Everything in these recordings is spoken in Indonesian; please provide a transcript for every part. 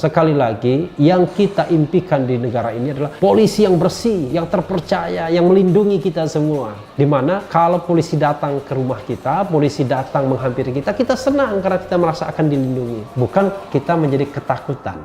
Sekali lagi, yang kita impikan di negara ini adalah polisi yang bersih, yang terpercaya, yang melindungi kita semua. Dimana kalau polisi datang ke rumah kita, polisi datang menghampiri kita, kita senang karena kita merasa akan dilindungi. Bukan kita menjadi ketakutan.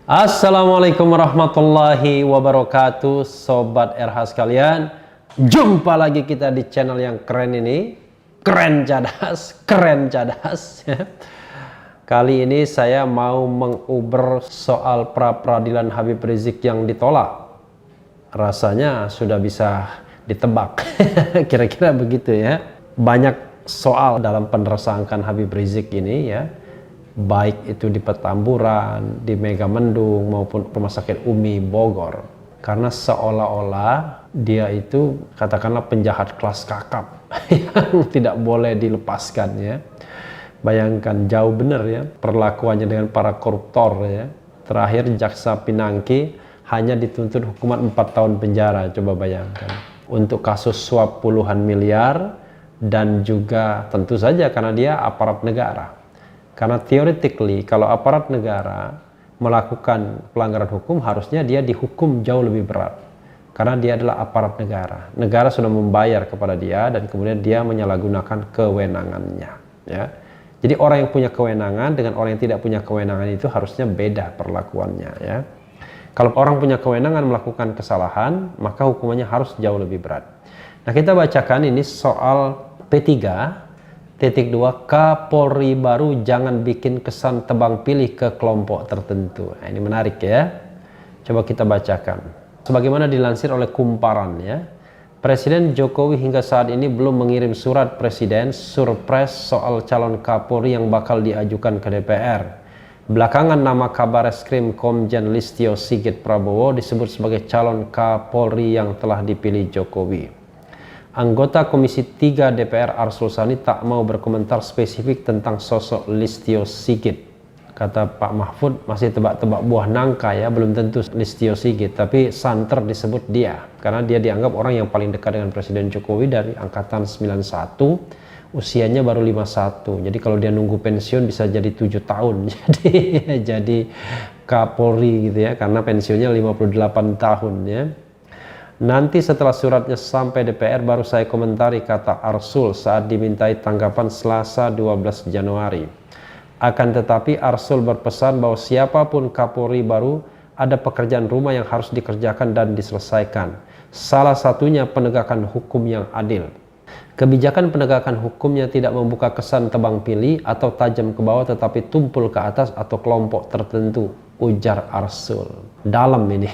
Assalamualaikum warahmatullahi wabarakatuh, Sobat RH sekalian. Jumpa lagi kita di channel yang keren ini. Keren cadas. Kali ini saya mau menguber soal pra-peradilan Habib Rizik yang ditolak. Rasanya sudah bisa ditebak. Kira-kira begitu ya. Banyak soal dalam penersangkaan Habib Rizik ini ya. Baik itu di Petamburan, di Megamendung maupun Rumah Sakit Umi Bogor. Karena seolah-olah dia itu katakanlah penjahat kelas kakap yang tidak boleh dilepaskan ya. Bayangkan jauh benar ya perlakuannya dengan para koruptor ya. Terakhir Jaksa Pinangki hanya dituntut hukuman 4 tahun penjara, coba bayangkan. Untuk kasus suap puluhan miliar dan juga tentu saja karena dia aparat negara. Karena theoretically kalau aparat negara melakukan pelanggaran hukum harusnya dia dihukum jauh lebih berat. Karena dia adalah aparat negara. Negara sudah membayar kepada dia dan kemudian dia menyalahgunakan kewenangannya. Ya. Jadi orang yang punya kewenangan dengan orang yang tidak punya kewenangan itu harusnya beda perlakuannya. Ya. Kalau orang punya kewenangan melakukan kesalahan maka hukumannya harus jauh lebih berat. Nah kita bacakan ini soal P3. Titik 2, Kapolri baru jangan bikin kesan tebang pilih ke kelompok tertentu. Nah, ini menarik ya. Coba kita bacakan. Sebagaimana dilansir oleh Kumparan ya. Presiden Jokowi hingga saat ini belum mengirim surat presiden surpres soal calon Kapolri yang bakal diajukan ke DPR. Belakangan nama Kabareskrim Komjen Listio Sigit Prabowo disebut sebagai calon Kapolri yang telah dipilih Jokowi. Anggota Komisi 3 DPR Arsul Sani tak mau berkomentar spesifik tentang sosok Listio Sigit. Kata Pak Mahfud masih tebak-tebak buah nangka ya, belum tentu Listio Sigit, tapi santer disebut dia. Karena dia dianggap orang yang paling dekat dengan Presiden Jokowi dari angkatan 91, usianya baru 51. Jadi kalau dia nunggu pensiun bisa jadi 7 tahun. Jadi Kapolri gitu ya, karena pensiunnya 58 tahun ya. Nanti setelah suratnya sampai DPR baru saya komentari, kata Arsul saat dimintai tanggapan Selasa 12 Januari. Akan tetapi Arsul berpesan bahwa siapapun Kapolri baru ada pekerjaan rumah yang harus dikerjakan dan diselesaikan. Salah satunya penegakan hukum yang adil. Kebijakan penegakan hukumnya tidak membuka kesan tebang pilih atau tajam ke bawah tetapi tumpul ke atas atau kelompok tertentu, ujar Arsul. Dalam ini.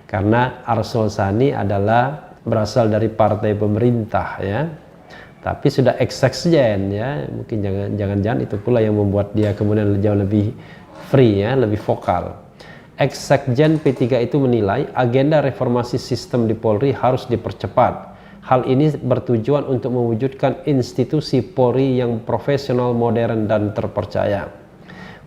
Karena Arsul Sani adalah berasal dari partai pemerintah ya, tapi sudah ex-sekjen ya, mungkin jangan-jangan itu pula yang membuat dia kemudian jauh lebih free ya, lebih vokal. Ex-sekjen P3 itu menilai agenda reformasi sistem di Polri harus dipercepat. Hal ini bertujuan untuk mewujudkan institusi Polri yang profesional, modern dan terpercaya.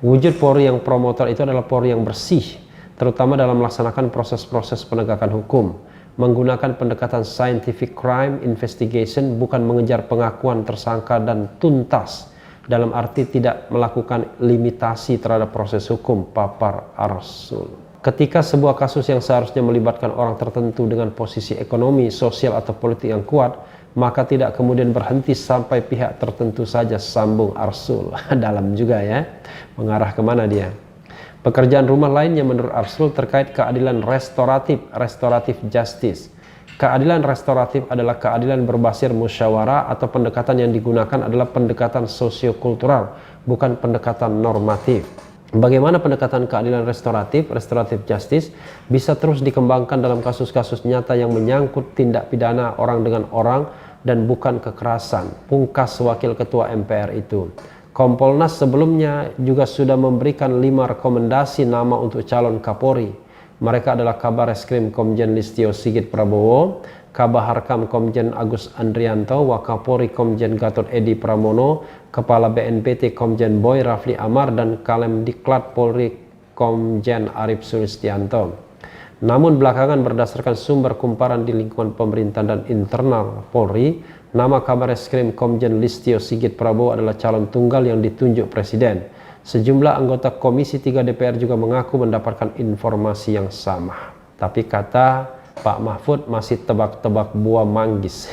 Wujud Polri yang promotor itu adalah Polri yang bersih, terutama dalam melaksanakan proses-proses penegakan hukum, menggunakan pendekatan scientific crime investigation, bukan mengejar pengakuan tersangka dan tuntas, dalam arti tidak melakukan limitasi terhadap proses hukum, papar Arsul. Ketika sebuah kasus yang seharusnya melibatkan orang tertentu dengan posisi ekonomi, sosial atau politik yang kuat, maka tidak kemudian berhenti sampai pihak tertentu saja, sambung Arsul. Dalam juga ya, mengarah kemana dia. Pekerjaan rumah lainnya menurut Arsul terkait keadilan restoratif justice. Keadilan restoratif adalah keadilan berbasis musyawarah atau pendekatan yang digunakan adalah pendekatan sosiokultural, bukan pendekatan normatif. Bagaimana pendekatan keadilan restoratif justice bisa terus dikembangkan dalam kasus-kasus nyata yang menyangkut tindak pidana orang dengan orang dan bukan kekerasan, pungkas Wakil Ketua MPR itu. Kompolnas sebelumnya juga sudah memberikan 5 rekomendasi nama untuk calon Kapolri. Mereka adalah Kabar Eskrim Komjen Listio Sigit Prabowo, Kabaharkam Komjen Agus Andrianto, Wakapolri Komjen Gatot Edi Pramono, Kepala BNPT Komjen Boy Rafli Amar, dan Kalemdiklat Polri Komjen Arif Sulistianto. Namun belakangan berdasarkan sumber kumparan di lingkungan pemerintahan dan internal Polri, nama Kabar Eskrim Komjen Listio Sigit Prabowo adalah calon tunggal yang ditunjuk Presiden. Sejumlah anggota Komisi 3 DPR juga mengaku mendapatkan informasi yang sama. Tapi kata Pak Mahfud masih tebak-tebak buah manggis.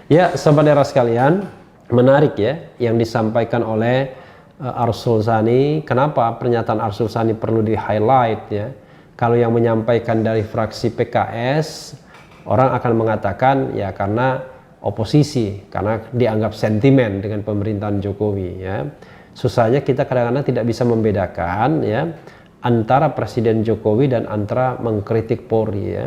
Ya, sobat era sekalian, menarik ya yang disampaikan oleh Arsul Sani. Kenapa pernyataan Arsul Sani perlu di-highlight ya? Kalau yang menyampaikan dari fraksi PKS, orang akan mengatakan ya karena oposisi, karena dianggap sentimen dengan pemerintahan Jokowi ya. Susahnya kita kadang-kadang tidak bisa membedakan ya antara Presiden Jokowi dan antara mengkritik Polri ya.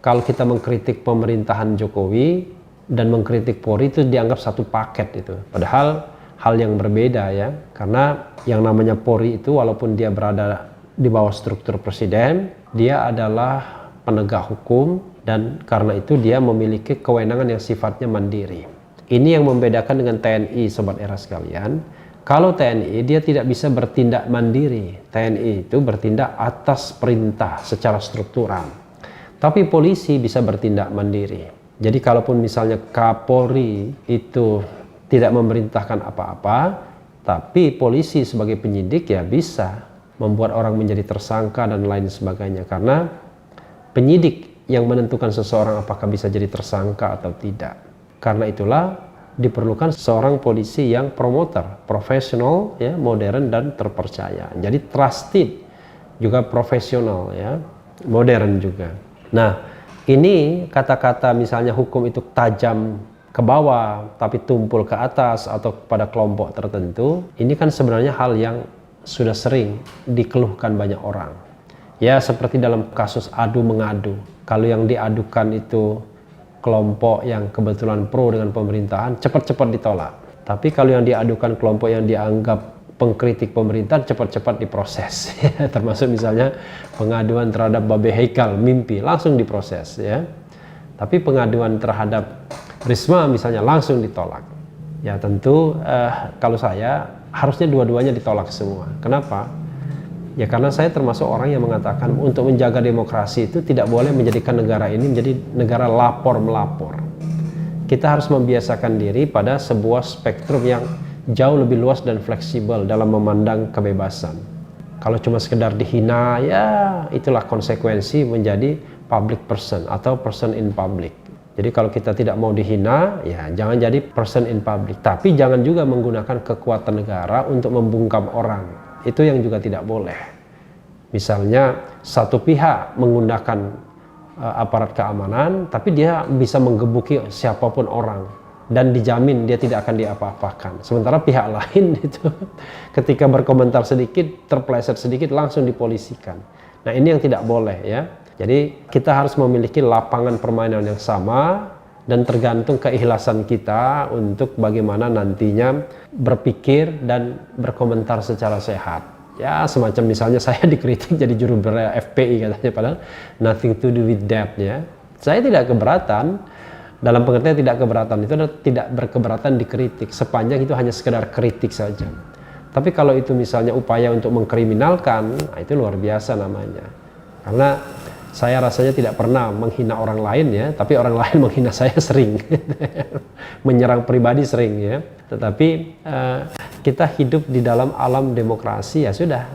Kalau kita mengkritik pemerintahan Jokowi dan mengkritik Polri itu dianggap satu paket itu. Padahal hal yang berbeda ya. Karena yang namanya Polri itu walaupun dia berada di bawah struktur presiden, dia adalah penegak hukum dan karena itu dia memiliki kewenangan yang sifatnya mandiri. Ini yang membedakan dengan TNI, sobat era sekalian. Kalau TNI dia tidak bisa bertindak mandiri. TNI itu bertindak atas perintah secara struktural. Tapi polisi bisa bertindak mandiri. Jadi kalaupun misalnya Kapolri itu tidak memerintahkan apa-apa, tapi polisi sebagai penyidik ya bisa membuat orang menjadi tersangka dan lain sebagainya. Karena penyidik yang menentukan seseorang apakah bisa jadi tersangka atau tidak. Karena itulah diperlukan seorang polisi yang promoter, profesional, ya, modern dan terpercaya. Jadi trusted, juga profesional, ya, modern juga. Nah, ini kata-kata misalnya hukum itu tajam ke bawah, tapi tumpul ke atas atau pada kelompok tertentu. Ini kan sebenarnya hal yang sudah sering dikeluhkan banyak orang. Ya, seperti dalam kasus adu mengadu. Kalau yang diadukan itu kelompok yang kebetulan pro dengan pemerintahan, cepat-cepat ditolak. Tapi kalau yang diadukan kelompok yang dianggap pengkritik pemerintahan, cepat-cepat diproses. Termasuk misalnya pengaduan terhadap Babe Haikal, Mimpi, langsung diproses. Ya. Tapi pengaduan terhadap Risma misalnya langsung ditolak. Ya tentu kalau saya harusnya dua-duanya ditolak semua. Kenapa? Ya karena saya termasuk orang yang mengatakan untuk menjaga demokrasi itu tidak boleh menjadikan negara ini menjadi negara lapor-melapor. Kita harus membiasakan diri pada sebuah spektrum yang jauh lebih luas dan fleksibel dalam memandang kebebasan. Kalau cuma sekedar dihina, ya itulah konsekuensi menjadi public person atau person in public. Jadi kalau kita tidak mau dihina, ya jangan jadi person in public. Tapi jangan juga menggunakan kekuatan negara untuk membungkam orang. Itu yang juga tidak boleh. Misalnya satu pihak menggunakan aparat keamanan, tapi dia bisa menggebuki siapapun orang dan dijamin dia tidak akan diapa-apakan. Sementara pihak lain itu ketika berkomentar sedikit, terpeleset sedikit langsung dipolisikan. Nah ini yang tidak boleh ya. Jadi kita harus memiliki lapangan permainan yang sama dan tergantung keikhlasan kita untuk bagaimana nantinya berpikir dan berkomentar secara sehat. Ya semacam misalnya saya dikritik jadi juru bicara FPI katanya, padahal nothing to do with that ya. Saya tidak keberatan, dalam pengertian tidak keberatan itu adalah tidak berkeberatan dikritik sepanjang itu hanya sekedar kritik saja. Tapi kalau itu misalnya upaya untuk mengkriminalkan, nah itu luar biasa namanya. Karena saya rasanya tidak pernah menghina orang lain ya, tapi orang lain menghina saya sering. Menyerang pribadi sering ya. Tetapi kita hidup di dalam alam demokrasi, ya sudah,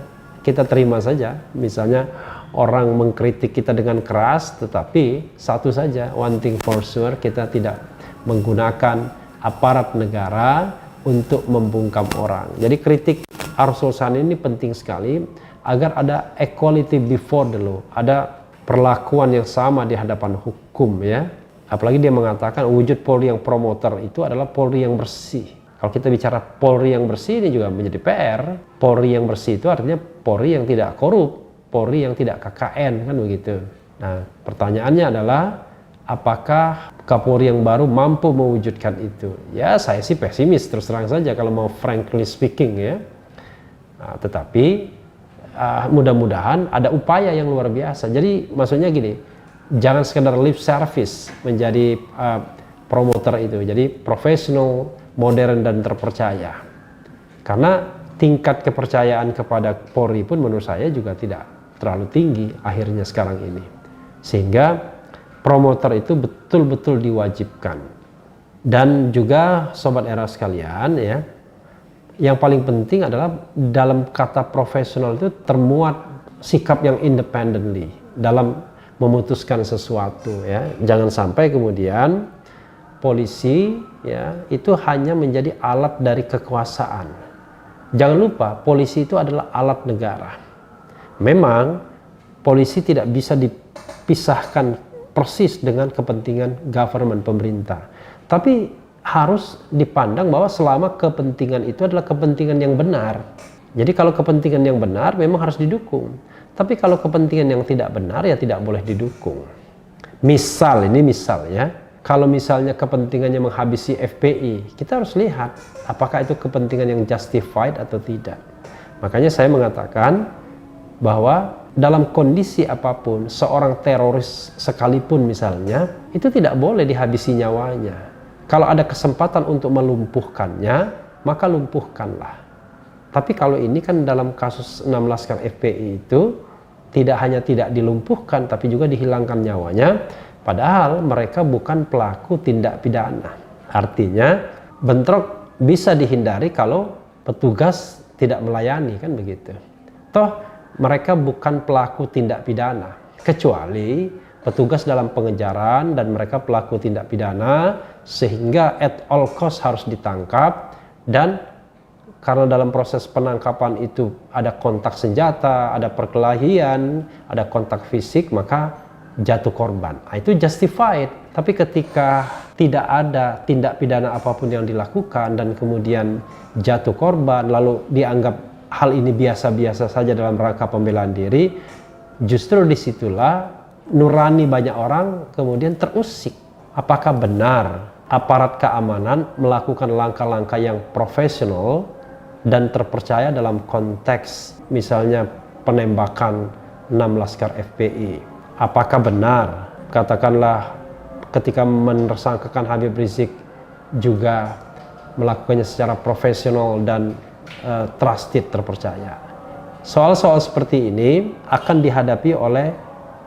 kita terima saja. Misalnya orang mengkritik kita dengan keras, tetapi satu saja, one thing for sure, kita tidak menggunakan aparat negara untuk membungkam orang. Jadi kritik Arsul Sani ini penting sekali agar ada equality before the law, ada perlakuan yang sama di hadapan hukum ya. Apalagi dia mengatakan wujud Polri yang promoter itu adalah Polri yang bersih. Kalau kita bicara Polri yang bersih ini juga menjadi PR. Polri yang bersih itu artinya Polri yang tidak korup, Polri yang tidak KKN kan begitu. Nah, pertanyaannya adalah apakah Kapolri yang baru mampu mewujudkan itu? Ya, saya sih pesimis terus terang saja kalau mau frankly speaking ya. Nah, tetapi mudah-mudahan ada upaya yang luar biasa. Jadi maksudnya gini, jangan sekedar lip service menjadi promoter itu. Jadi profesional, modern dan terpercaya. Karena tingkat kepercayaan kepada Polri pun menurut saya juga tidak terlalu tinggi akhirnya sekarang ini. Sehingga promoter itu betul-betul diwajibkan. Dan juga sobat era sekalian ya, yang paling penting adalah dalam kata profesional itu termuat sikap yang independently dalam memutuskan sesuatu ya. Jangan sampai kemudian polisi ya itu hanya menjadi alat dari kekuasaan. Jangan lupa polisi itu adalah alat negara. Memang polisi tidak bisa dipisahkan persis dengan kepentingan government, pemerintah. Tapi harus dipandang bahwa selama kepentingan itu adalah kepentingan yang benar. Jadi kalau kepentingan yang benar memang harus didukung. Tapi kalau kepentingan yang tidak benar ya tidak boleh didukung. Misal, ini misal ya, kalau misalnya kepentingannya menghabisi FPI, kita harus lihat apakah itu kepentingan yang justified atau tidak. Makanya saya mengatakan bahwa dalam kondisi apapun, seorang teroris sekalipun misalnya, itu tidak boleh dihabisi nyawanya. Kalau ada kesempatan untuk melumpuhkannya, maka lumpuhkanlah. Tapi kalau ini kan dalam kasus 6 laskar FPI itu, tidak hanya tidak dilumpuhkan, tapi juga dihilangkan nyawanya, padahal mereka bukan pelaku tindak pidana. Artinya, bentrok bisa dihindari kalau petugas tidak melayani, kan begitu. Toh, mereka bukan pelaku tindak pidana, kecuali petugas dalam pengejaran dan mereka pelaku tindak pidana, sehingga at all cost harus ditangkap. Dan karena dalam proses penangkapan itu ada kontak senjata, ada perkelahian, ada kontak fisik, maka jatuh korban. Nah, itu justified. Tapi ketika tidak ada tindak pidana apapun yang dilakukan dan kemudian jatuh korban, lalu dianggap hal ini biasa-biasa saja dalam rangka pembelaan diri, justru disitulah nurani banyak orang kemudian terusik. Apakah benar aparat keamanan melakukan langkah-langkah yang profesional dan terpercaya dalam konteks misalnya penembakan 6 laskar FPI? Apakah benar katakanlah ketika menersangkakan Habib Rizik juga melakukannya secara profesional dan trusted, terpercaya? Soal-soal seperti ini akan dihadapi oleh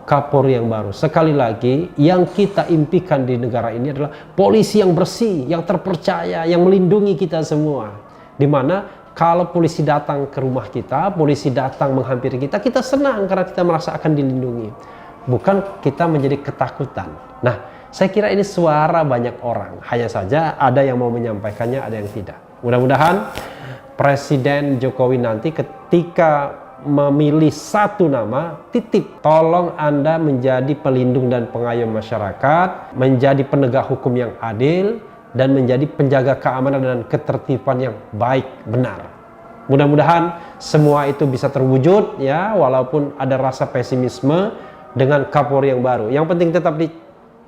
Kapolri yang baru. Sekali lagi, yang kita impikan di negara ini adalah polisi yang bersih, yang terpercaya, yang melindungi kita semua. Dimana kalau polisi datang ke rumah kita, polisi datang menghampiri kita, kita senang karena kita merasa akan dilindungi. Bukan kita menjadi ketakutan. Nah, saya kira ini suara banyak orang. Hanya saja ada yang mau menyampaikannya, ada yang tidak. Mudah-mudahan Presiden Jokowi nanti ketika memilih satu nama, titip, tolong Anda menjadi pelindung dan pengayom masyarakat, menjadi penegak hukum yang adil, dan menjadi penjaga keamanan dan ketertiban yang baik, benar. Mudah-mudahan semua itu bisa terwujud ya, walaupun ada rasa pesimisme dengan Kapolri yang baru. Yang penting tetap di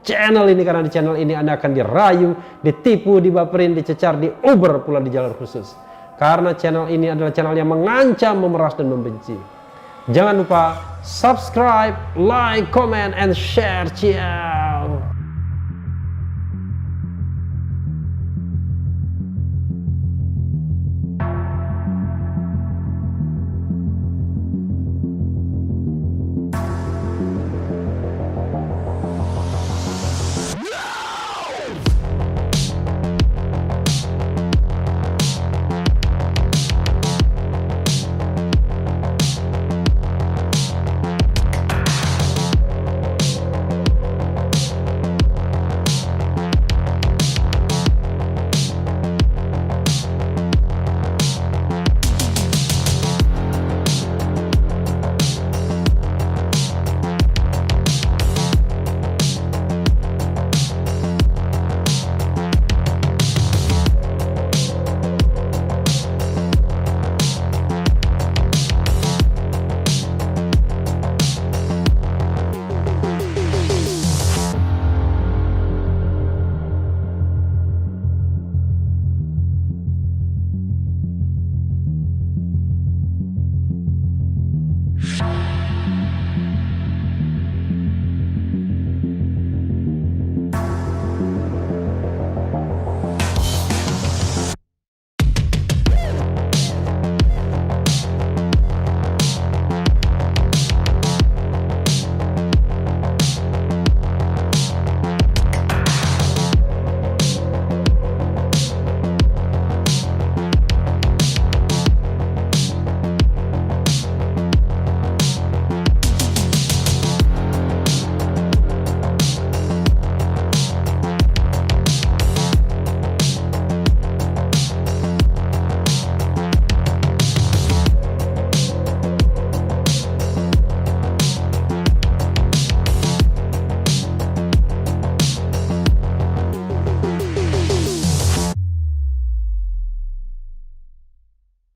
channel ini, karena di channel ini Anda akan dirayu, ditipu, dibaperin, dicecar, diuber pula di jalur khusus. Karena channel ini adalah channel yang mengancam, memeras, dan membenci. Jangan lupa subscribe, like, comment, and share. Cheers!